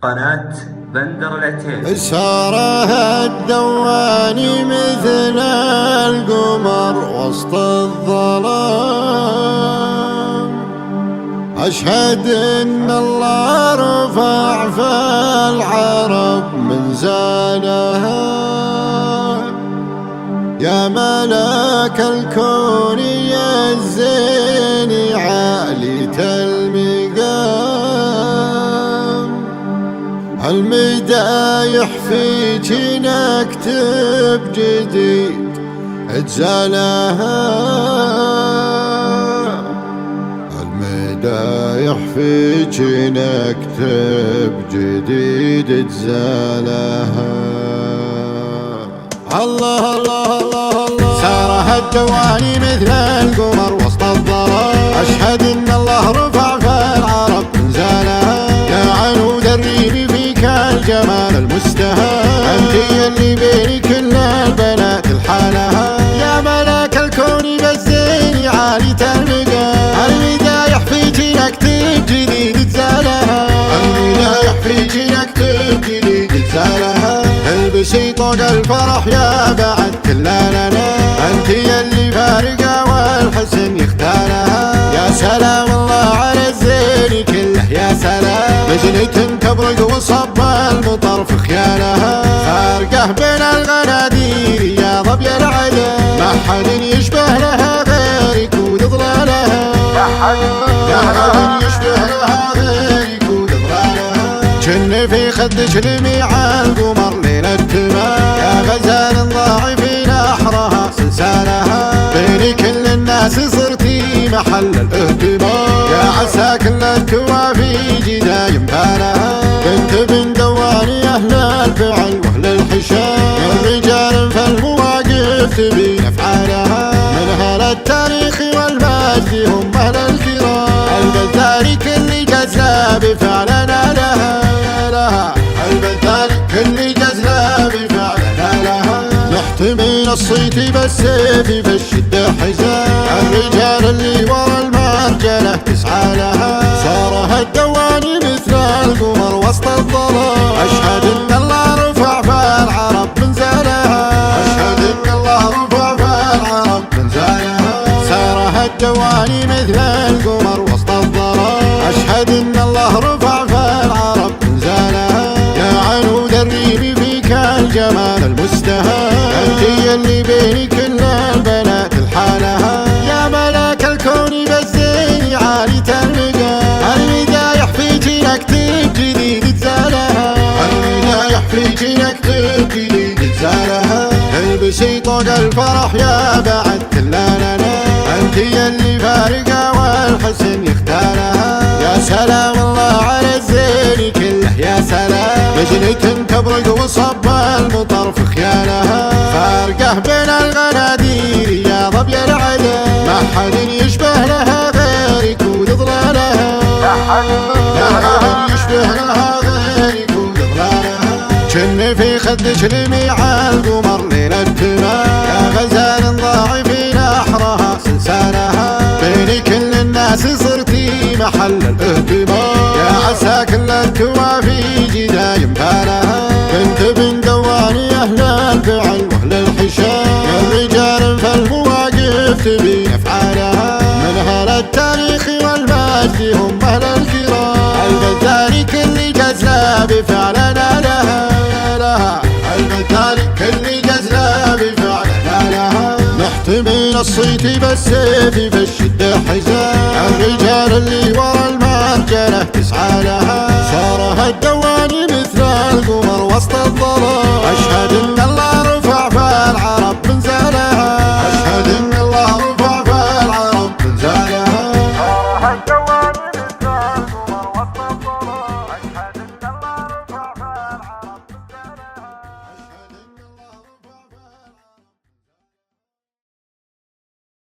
قناة بندر العتيب. سارها الدواني مثل القمر وسط الظلام، أشهد إن الله رفع في العرب منزلها. يا ملك الكون يا الزين عالي المقام، المدايح فيك نكتب جديد اجزالها. المدايح فيك نكتب جديد اجزالها. الله الله الله الله. سارها الدواني مثل القمر وسط الظلام، أشهد إن الله رفع في العرب منزلها. يا عنود الريم فيك الجمال المستهى، أنت اللي بين كل البنات الحالها. يا ملك الكون بالزين عالي المقام، المدايح فيك نكتب جديد اجزالها. المدايح فيك نكتب جديد اجزالها. البسي طوق الفرح يا بعد كل لنا، انت يلي فارقه والحسن يختارها. يا سلام الله على الزين كله، يا سلام مجنة تبرق وصب المطر في خيالها. فارقه بين الغنادير يا ظبي العلا، ما حد يشبه لها غيرك وظلالها. يا حد يشبه لها غيرك وظلالها. جن في خدك لميع القمر ليلة التمام، يا غزال ضاعفين أحرها سلسالها. بين كل الناس صرتي محل الاهتمام، يا عسى كل التوافي جدايم بالها. بنت بن دواني أهل الفعل وأهل الحشام، الرجال في المواقف تبين أفعالها. من أهل التاريخ والمجد هم أهل الكرام، البذاري كل جزا بفعلنا لها. البذاري كل جزا بفعلنا لها. نحتمي الصيت بالسيف في الشدة حزام، الرجال اللي ورا المرجلة تسعى لها. صارها الدواني مثل القمر وسط الظلام، أشهد إن الله رفع في العرب منزلها. أشهد إن الله رفع في العرب منزلها. صارها الدواني مثل القمر وسط الظلام، أشهد إن الله رفع في العرب منزلها. يا عنود الريم فيك الجمال المستهى، أنت اللي بين كل البنات الحالها. يا ملك الكون بالزين عالي المقام، المدايح فيك نكتب جديد اجزالها. المدايح فيك نكتب جديد اجزالها. البسي طوق الفرح يا بعد كل لنا، انت اللي فارقه والحسن يختارها. يا سلام الله على الزين كله، يا سلام مجنة تبرق وصب المطر في خيالها. فارقه بين الغنادير يا ظبي العلا، ما حد يشبه لها غيرك وظلالها. يا حد يشبه لها غيرك وظلالها. جن في خدك لميع القمر ليلة التمام، يا غزال ضاعفين أحرها سلسالها. بين كل الناس صرتي محل الاهتمام، يا عسى كل التوافي جدايم بالها. بنت بن دواني أهل الفعل وأهل الحشام، الرجال في المواقف تبين أفعالها. من أهل التاريخ والمجد هم أهل الكرام، البذاري كل جزا بفعلنا لها. البذاري كل جزا بفعلنا لها. نحتمي الصيت بالسيف في الشدة حزام، الرجال اللي ورا المرجلة تسعى لها. صارها الدواني مثل القمر وسط الظلام، أشهد إن